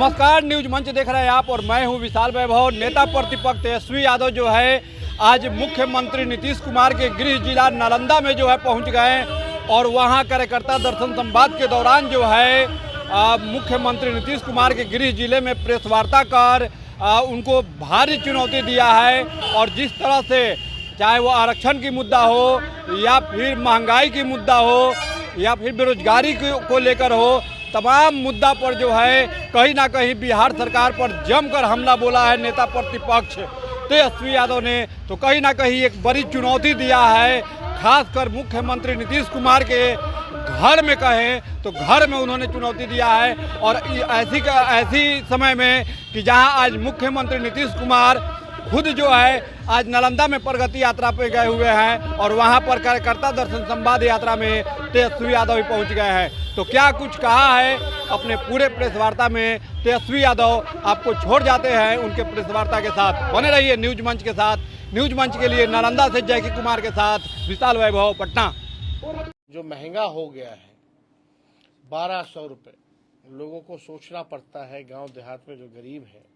नमस्कार, न्यूज मंच देख रहे हैं आप और मैं हूं विशाल वैभव। नेता प्रतिपक्ष तेजस्वी यादव जो है आज मुख्यमंत्री नीतीश कुमार के गृह जिला नालंदा में जो है पहुंच गए और वहां कार्यकर्ता दर्शन संवाद के दौरान जो है मुख्यमंत्री नीतीश कुमार के गृह जिले में प्रेस वार्ता कर उनको भारी चुनौती दिया है। और जिस तरह से चाहे वो आरक्षण की मुद्दा हो या फिर महंगाई की मुद्दा हो या फिर बेरोजगारी को लेकर हो, तमाम मुद्दा पर जो है कहीं ना कहीं बिहार सरकार पर जमकर हमला बोला है नेता प्रतिपक्ष तेजस्वी यादव ने। तो कहीं ना कहीं एक बड़ी चुनौती दिया है, खासकर मुख्यमंत्री नीतीश कुमार के घर में कहें तो घर में उन्होंने चुनौती दिया है। और ऐसी समय में कि जहां आज मुख्यमंत्री नीतीश कुमार खुद जो है आज नालंदा में प्रगति यात्रा पे गए हुए हैं और वहां पर कार्यकर्ता दर्शन संवाद यात्रा में तेजस्वी यादव भी पहुंच गए हैं। तो क्या कुछ कहा है अपने पूरे प्रेस वार्ता में तेजस्वी यादव, आपको छोड़ जाते हैं उनके प्रेस वार्ता के साथ। बने रहिए न्यूज मंच के साथ। न्यूज मंच के लिए नालंदा से जयकी कुमार के साथ विशाल वैभव, पटना। जो महंगा हो गया है 1200 रुपये, लोगों को सोचना पड़ता है गांव देहात में जो गरीब है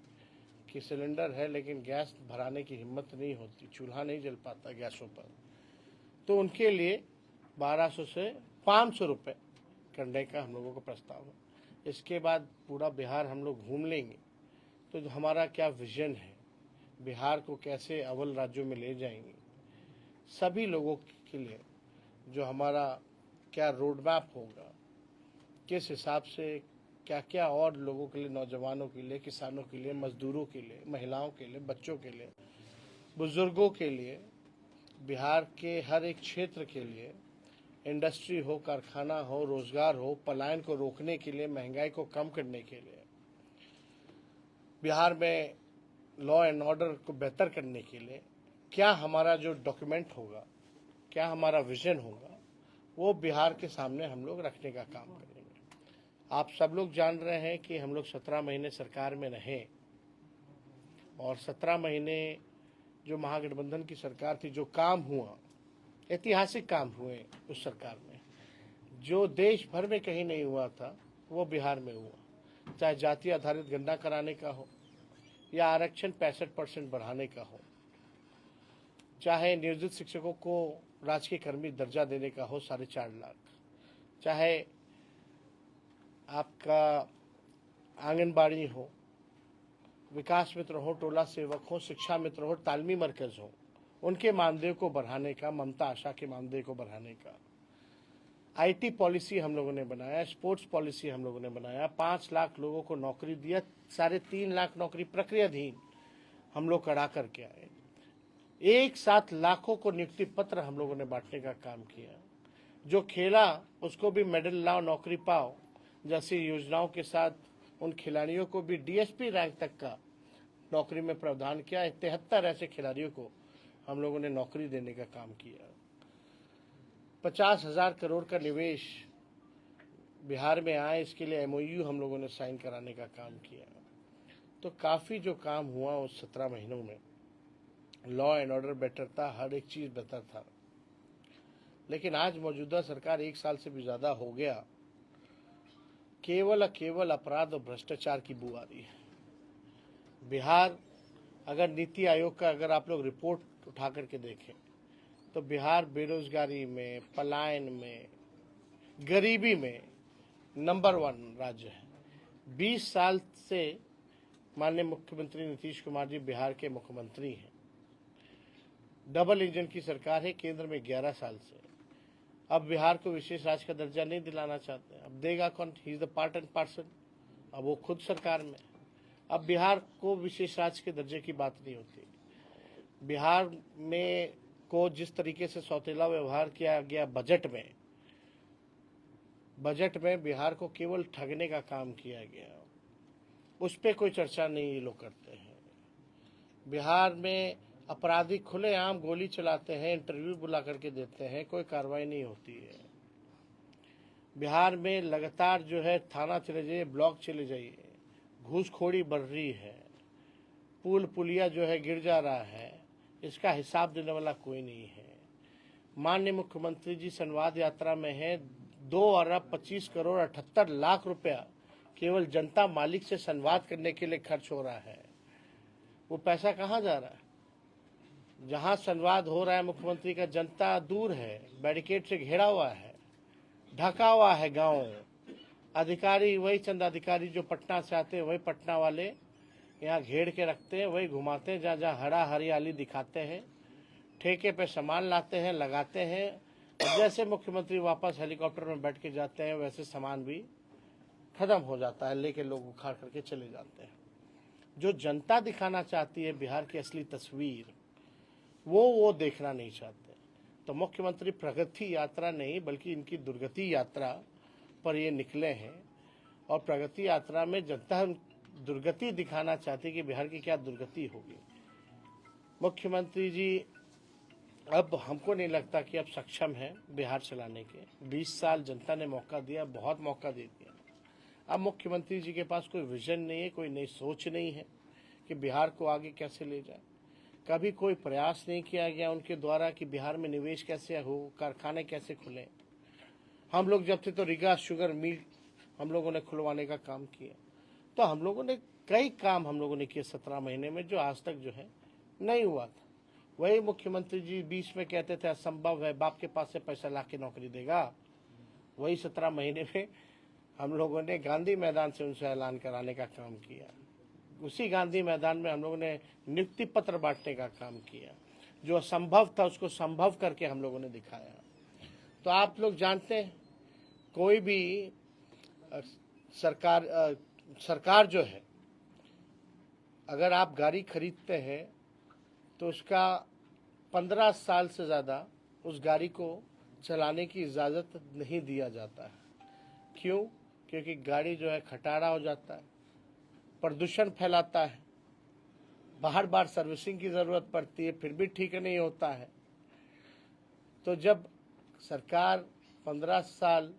कि सिलेंडर है लेकिन गैस भराने की हिम्मत नहीं होती, चूल्हा नहीं जल पाता गैसों पर, तो उनके लिए 1200 से 500 रुपये करने का हम लोगों का प्रस्ताव है। इसके बाद पूरा बिहार हम लोग घूम लेंगे। तो हमारा क्या विजन है, बिहार को कैसे अव्वल राज्यों में ले जाएंगे, सभी लोगों के लिए जो हमारा क्या रोड मैप होगा, किस हिसाब से क्या क्या और लोगों के लिए, नौजवानों के लिए, किसानों के लिए, मजदूरों के लिए, महिलाओं के लिए, बच्चों के लिए, बुजुर्गों के लिए, बिहार के हर एक क्षेत्र के लिए, इंडस्ट्री हो, कारखाना हो, रोजगार हो, पलायन को रोकने के लिए, महंगाई को कम करने के लिए, बिहार में लॉ एंड ऑर्डर को बेहतर करने के लिए क्या हमारा जो डॉक्यूमेंट होगा, क्या हमारा विजन होगा, वो बिहार के सामने हम लोग रखने का काम करेंगे। आप सब लोग जान रहे हैं कि हम लोग 17 महीने सरकार में रहे और 17 महीने जो महागठबंधन की सरकार थी, जो काम हुआ, ऐतिहासिक काम हुए उस सरकार में, जो देश भर में कहीं नहीं हुआ था वो बिहार में हुआ। चाहे जाति आधारित गणना कराने का हो या आरक्षण 65% बढ़ाने का हो, चाहे नियोजित शिक्षकों को राजकीय कर्मी दर्जा देने का हो 4.5 लाख, चाहे आपका आंगनबाड़ी हो, विकास मित्र हो, टोला सेवक हो, शिक्षा मित्र हो, तालमी मरकज हो, उनके मानदेय को बढ़ाने का, ममता आशा के मानदेय को बढ़ाने का, आईटी पॉलिसी हम लोगों ने बनाया, स्पोर्ट्स पॉलिसी हम लोगों ने बनाया, 5 लाख लोगों को नौकरी दिया, 3.5 लाख नौकरी प्रक्रियाधीन हम लोग करा करके आए, एक साथ लाखों को नियुक्ति पत्र हम लोगों ने बांटने का काम किया। जो खेला उसको भी मेडल लाओ, नौकरी पाओ जैसी योजनाओं के साथ उन खिलाड़ियों को भी डीएसपी रैंक तक का नौकरी में प्रावधान किया। 73 ऐसे खिलाड़ियों को हम लोगों ने नौकरी देने का काम किया। 50,000 करोड़ का निवेश बिहार में आए, इसके लिए एमओयू हम लोगों ने साइन कराने का काम किया। तो काफ़ी जो काम हुआ उस 17 महीनों में, लॉ एंड ऑर्डर बेटर था, हर एक चीज़ बेहतर था। लेकिन आज मौजूदा सरकार 1 साल से भी ज़्यादा हो गया, केवल अपराध और भ्रष्टाचार की बू आ रही है। बिहार, अगर नीति आयोग का अगर आप लोग रिपोर्ट उठा करके देखें तो बिहार बेरोजगारी में, पलायन में, गरीबी में नंबर 1 राज्य है। 20 साल से माननीय मुख्यमंत्री नीतीश कुमार जी बिहार के मुख्यमंत्री हैं। डबल इंजन की सरकार है केंद्र में 11 साल से। अब बिहार को विशेष राज्य का दर्जा नहीं दिलाना चाहते, अब देगा कौन? He is the part and parcel. अब वो खुद सरकार में, अब बिहार को विशेष राज्य के दर्जे की बात नहीं होती। बिहार में को जिस तरीके से सौतेला व्यवहार किया गया बजट में बिहार को केवल ठगने का काम किया गया, उस पर कोई चर्चा नहीं ये लोग करते हैं। बिहार में अपराधी खुलेआम गोली चलाते हैं, इंटरव्यू बुला करके देते हैं, कोई कार्रवाई नहीं होती है। बिहार में लगातार जो है थाना चले जाइए, ब्लॉक चले जाइए, घूसखोरी बढ़ रही है, पुल पुलिया जो है गिर जा रहा है, इसका हिसाब देने वाला कोई नहीं है। माननीय मुख्यमंत्री जी संवाद यात्रा में है, 2 अरब 25 करोड़ 78 लाख रुपया केवल जनता मालिक से संवाद करने के लिए खर्च हो रहा है। वो पैसा कहाँ जा रहा है? जहाँ संवाद हो रहा है मुख्यमंत्री का, जनता दूर है, बैरिकेड से घेरा हुआ है, ढका हुआ है गांव। अधिकारी वही चंद अधिकारी जो पटना से आते हैं, वही पटना वाले यहाँ घेर के रखते हैं, वही घुमाते हैं, जहाँ जहाँ हरा हरियाली दिखाते हैं, ठेके पे सामान लाते हैं, लगाते हैं, और जैसे मुख्यमंत्री वापस हेलीकॉप्टर में बैठ के जाते हैं वैसे सामान भी खत्म हो जाता है, लेके लोग उखाड़ करके चले जाते हैं। जो जनता दिखाना चाहती है बिहार की असली तस्वीर, वो देखना नहीं चाहते। तो मुख्यमंत्री प्रगति यात्रा नहीं बल्कि इनकी दुर्गति यात्रा पर ये निकले हैं, और प्रगति यात्रा में जनता दुर्गति दिखाना चाहती है कि बिहार की क्या दुर्गति होगी। मुख्यमंत्री जी अब हमको नहीं लगता कि अब सक्षम है बिहार चलाने के। 20 साल जनता ने मौका दिया, बहुत मौका दे दिया। अब मुख्यमंत्री जी के पास कोई विजन नहीं है, कोई नई सोच नहीं है कि बिहार को आगे कैसे ले जाए। कभी कोई प्रयास नहीं किया गया उनके द्वारा कि बिहार में निवेश कैसे हो, कारखाने कैसे खुले। हम लोग जब थे तो रीगा शुगर मिल हम लोगों ने खुलवाने का काम किया। तो हम लोगों ने कई काम हम लोगों ने किए 17 महीने में, जो आज तक जो है नहीं हुआ था। वही मुख्यमंत्री जी बीच में कहते थे असंभव है, बाप के पास से पैसा ला के नौकरी देगा। वही 17 महीने में हम लोगों ने गांधी मैदान से उनसे ऐलान कराने का काम किया। उसी गांधी मैदान में हम लोगों ने नियुक्ति पत्र बांटने का काम किया। जो असंभव था उसको संभव करके हम लोगों ने दिखाया। तो आप लोग जानते हैं, कोई भी सरकार जो है, अगर आप गाड़ी खरीदते हैं तो उसका 15 साल से ज़्यादा उस गाड़ी को चलाने की इजाज़त नहीं दिया जाता है। क्यों? क्योंकि गाड़ी जो है खटारा हो जाता है, प्रदूषण फैलाता है, बार बार सर्विसिंग की ज़रूरत पड़ती है, फिर भी ठीक नहीं होता है। तो जब सरकार 15 साल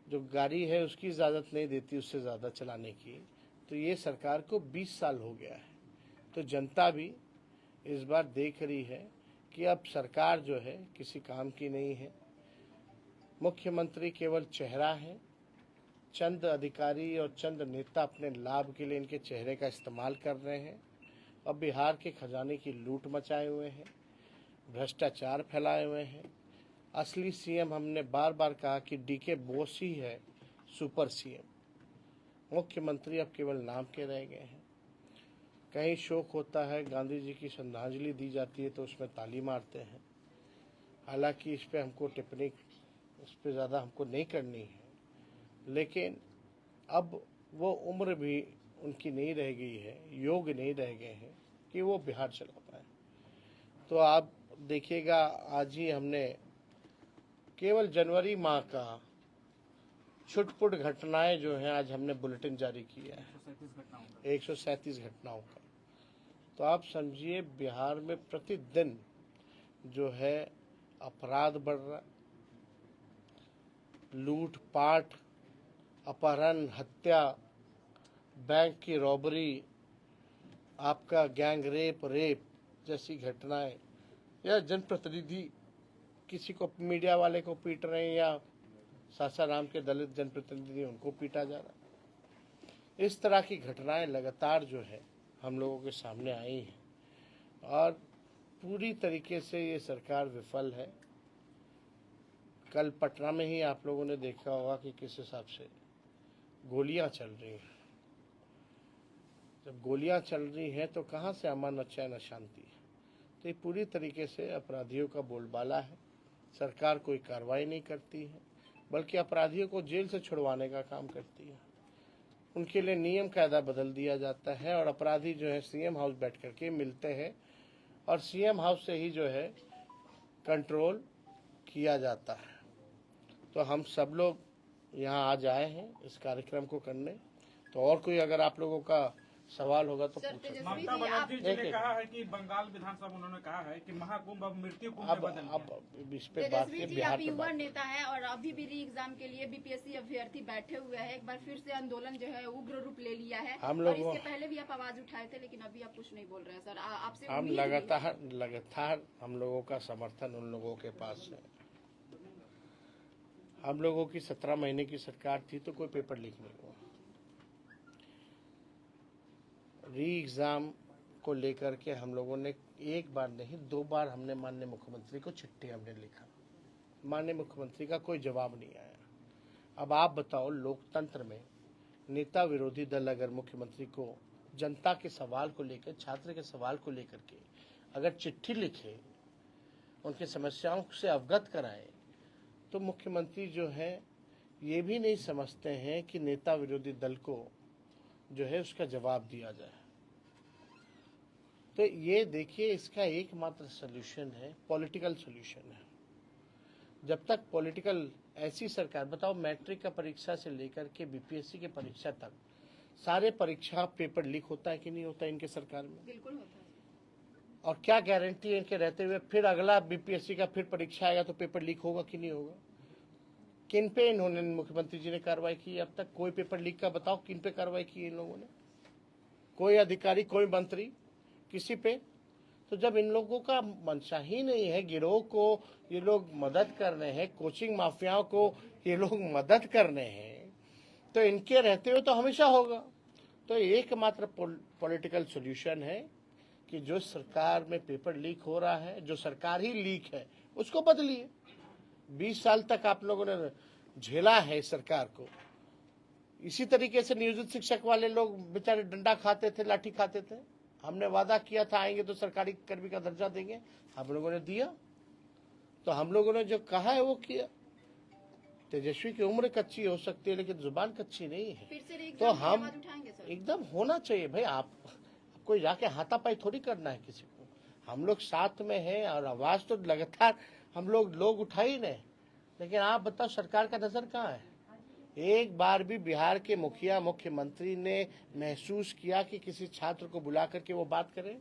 जो गाड़ी है उसकी इजाज़त नहीं देती उससे ज़्यादा चलाने की, तो ये सरकार को 20 साल हो गया है। तो जनता भी इस बार देख रही है कि अब सरकार जो है किसी काम की नहीं है। मुख्यमंत्री केवल चेहरा है। चंद अधिकारी और चंद नेता अपने लाभ के लिए इनके चेहरे का इस्तेमाल कर रहे हैं और बिहार के खजाने की लूट मचाए हुए हैं, भ्रष्टाचार फैलाए हुए हैं। असली सीएम हमने बार बार कहा कि डीके बोस ही है सुपर सीएम। मुख्यमंत्री अब केवल नाम के रह गए हैं। कहीं शोक होता है, गांधी जी की श्रद्धांजलि दी जाती है तो उसमें ताली मारते हैं। हालांकि इस पे हमको टिप्पणी इस पे ज़्यादा हमको नहीं करनी है, लेकिन अब वो उम्र भी उनकी नहीं रह गई है, योग नहीं रह गए हैं कि वो बिहार चला पाए। तो आप देखिएगा, आज ही हमने केवल जनवरी माह का छुटपुट घटनाएं जो हैं आज हमने बुलेटिन जारी किया है 137 घटनाओं का। तो आप समझिए बिहार में प्रतिदिन जो है अपराध बढ़ रहा, लूटपाट, अपहरण, हत्या, बैंक की रॉबरी, आपका गैंग रेप जैसी घटनाएं, या जनप्रतिनिधि किसी को मीडिया वाले को पीट रहे हैं या सासाराम के दलित जनप्रतिनिधि उनको पीटा जा रहा। इस तरह की घटनाएं लगातार जो है हम लोगों के सामने आई हैं और पूरी तरीके से ये सरकार विफल है। कल पटना में ही आप लोगों ने देखा होगा कि किस हिसाब से गोलियां चल रही हैं। जब गोलियां चल रही हैं तो कहाँ से अमन और चैन और शांति है? तो ये पूरी तरीके से अपराधियों का बोलबाला है। सरकार कोई कार्रवाई नहीं करती है, बल्कि अपराधियों को जेल से छुड़वाने का काम करती है। उनके लिए नियम कायदा बदल दिया जाता है और अपराधी जो है सीएम हाउस बैठ करके मिलते हैं और सीएम हाउस से ही जो है कंट्रोल किया जाता है। तो हम सब लोग यहाँ आज आए हैं इस कार्यक्रम को करने। तो और कोई अगर आप लोगों का सवाल होगा तो पूछो। ममता बनर्जी जी ने कहा है कि बंगाल विधानसभा उन्होंने कहा है कि महाकुंभ अब मृत्यु कुंभ में बदल गया। अब इस पे बात की, जी बिहार आप पे युवा बात। नेता है और अभी भी री एग्जाम के लिए बीपीएससी अभ्यर्थी बैठे हुए हैं। एक बार फिर से आंदोलन जो है उग्र रूप ले लिया है। हम और लोग इसके पहले भी आप आवाज उठाए थे, लेकिन अभी आप कुछ नहीं बोल रहे हैं सर। आपसे हम उम्मीद नहीं। लगातार हम लोगों का समर्थन उन लोगों के पास है। हम लोगों की 17 महीने की सरकार थी तो कोई पेपर लीक नहीं हुआ। री एग्ज़ाम को लेकर के हम लोगों ने एक बार नहीं 2 बार हमने माननीय मुख्यमंत्री को चिट्ठी हमने लिखा, माननीय मुख्यमंत्री का कोई जवाब नहीं आया। अब आप बताओ, लोकतंत्र में नेता विरोधी दल अगर मुख्यमंत्री को जनता के सवाल को लेकर, छात्र के सवाल को लेकर के अगर चिट्ठी लिखे, उनकी समस्याओं से अवगत कराए, तो मुख्यमंत्री जो है ये भी नहीं समझते हैं कि नेता विरोधी दल को जो है उसका जवाब दिया जाए। तो ये देखिए, इसका एकमात्र सलूशन है, पॉलिटिकल सलूशन है। जब तक पॉलिटिकल ऐसी सरकार, बताओ मैट्रिक का परीक्षा से लेकर के बीपीएससी की परीक्षा तक सारे परीक्षा पेपर लीक होता है कि नहीं होता इनके सरकार में? बिल्कुल होता है। और क्या गारंटी है इनके रहते हुए फिर अगला बीपीएससी का फिर परीक्षा आएगा तो पेपर लीक होगा कि नहीं होगा? किन पे इन्होंने, मुख्यमंत्री जी ने कार्रवाई की अब तक? कोई पेपर लीक का बताओ, किन पे कार्रवाई की इन लोगों ने? कोई अधिकारी, कोई मंत्री, किसी पे? तो जब इन लोगों का मंशा ही नहीं है, गिरोह को ये लोग मदद कर रहे हैं, कोचिंग माफियाओं को ये लोग मदद कर रहे हैं, तो इनके रहते हुए तो हमेशा होगा। तो एकमात्र पॉलिटिकल सॉल्यूशन है कि जो सरकार में पेपर लीक हो रहा है, जो सरकार ही लीक है, उसको बदलिए। 20 साल तक आप लोगों ने झेला है इस सरकार को। इसी तरीके से नियोजित शिक्षक वाले लोग बेचारे डंडा खाते थे, लाठी खाते थे। हमने वादा किया था आएंगे तो सरकारी कर्मी का दर्जा देंगे, हम लोगों ने दिया। तो हम लोगों ने जो कहा है वो किया। तेजस्वी की उम्र कच्ची हो सकती है लेकिन जुबान कच्ची नहीं है। फिर से तो हम उठाएंगे सर। एकदम होना चाहिए भाई। आप कोई जाके हाथापाई थोड़ी करना है किसी को। हम लोग साथ में हैं और आवाज तो लगातार हम लोग उठा ही नहीं। लेकिन आप बताओ, सरकार का नजर कहाँ है? एक बार भी बिहार के मुखिया, मुख्यमंत्री ने महसूस किया कि किसी छात्र को बुला करके वो बात करे?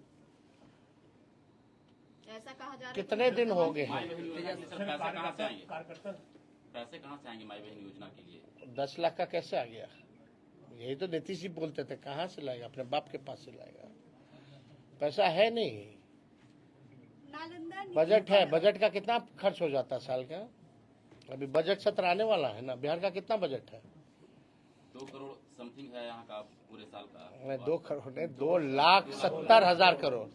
ऐसा कहा जा रहा है। कितने दिन हो गए हैं? पैसे कहाँ से आएंगे माई बहन योजना के लिए? 10 लाख का कैसे आ गया? यही तो नीतीश जी बोलते थे, कहाँ से लाएगा? अपने बाप के पास से लाएगा। पैसा है नहीं। बजट है, बजट का कितना खर्च हो जाता है साल का? अभी बजट सत्र आने वाला है ना। बिहार का कितना बजट है? 2 करोड़ समथिंग है यहाँ का पूरे साल का। 2 करोड़ नहीं, 2,70,000 करोड़,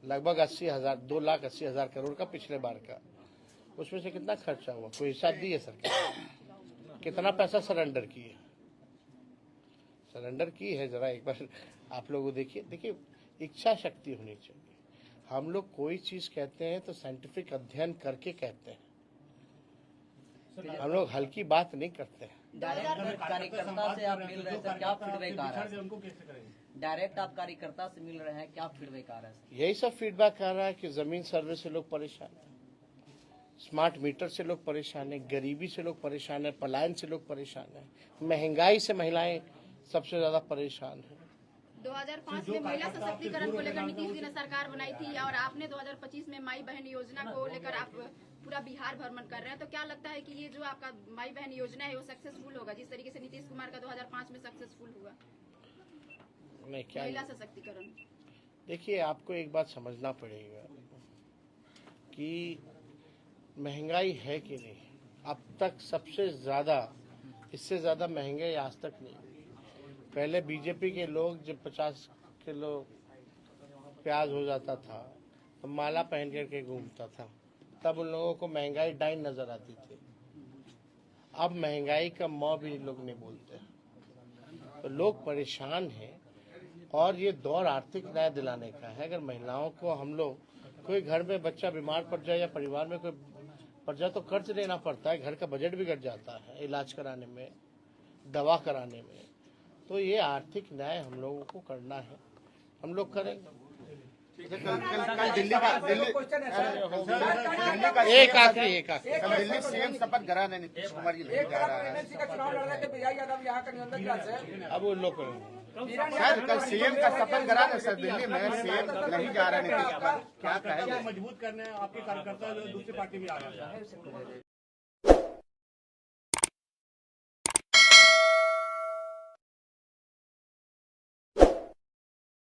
लगभग 80,000, 2,80,000 करोड़ का पिछले बार का। उसमें से कितना खर्चा हुआ? कोई हिसाब दी है सरकार? कितना पैसा सरेंडर की है? सरेंडर की है, जरा एक बार आप लोग देखिए, इच्छा शक्ति होनी चाहिए। हम लोग कोई चीज कहते हैं तो साइंटिफिक अध्ययन करके कहते हैं। हम लोग हल्की बात नहीं करते हैं। डायरेक्ट कार्यकर्ता से आप मिल रहे थे, क्या फीडबैक आ रहा है? डायरेक्ट आप कार्यकर्ता से मिल रहे हैं, क्या फीडबैक आ रहा है? यही सब फीडबैक आ रहा है कि जमीन सर्वे से लोग परेशान है, स्मार्ट मीटर से लोग परेशान है, गरीबी से लोग परेशान है, पलायन से लोग परेशान है, महंगाई से महिलाएं सबसे ज्यादा परेशान है। 2005 में महिला सशक्तिकरण को लेकर नीतीश जी ने सरकार बनाई थी और आपने 2025 में माई बहन योजना को लेकर आप पूरा बिहार भ्रमण कर रहे हैं। तो क्या लगता है कि ये जो आपका माई बहन योजना है वो सक्सेसफुल होगा, जिस तरीके से नीतीश कुमार का 2005 में सक्सेसफुल हुआ? नहीं, क्या महिला सशक्तिकरण। देखिए, आपको एक बात समझना पड़ेगा कि महंगाई है कि नहीं। अब तक सबसे ज्यादा, इससे ज्यादा महंगाई आज तक नहीं। पहले बीजेपी के लोग जब 50 किलो प्याज हो जाता था तो माला पहन करके घूमता था, तब उन लोगों को महंगाई डाइन नजर आती थी। अब महंगाई का मौ भी लोग नहीं बोलते, तो लोग परेशान हैं। और ये दौर आर्थिक न्याय दिलाने का है। अगर महिलाओं को हम लोग, कोई घर में बच्चा बीमार पड़ जाए या परिवार में कोई पड़ जाए तो कर्ज लेना पड़ता है, घर का बजट बिगड़ जाता है इलाज कराने में, दवा कराने में। तो ये आर्थिक न्याय हम लोगों को करना है, हम लोग करेंगे। एक आखिरी दिल्ली सीएम शपथ ग्रहण है नीतीश कुमार जी नहीं जा रहा है। अब वो लोग करेंगे सर, कल सीएम का शपथ ग्रहण है सर, दिल्ली में सीएम नहीं जा रहा है नीतीश कुमार, क्या कहेंगे? मजबूत करने आपके कार्यकर्ता दूसरी पार्टी भी आ रहा है।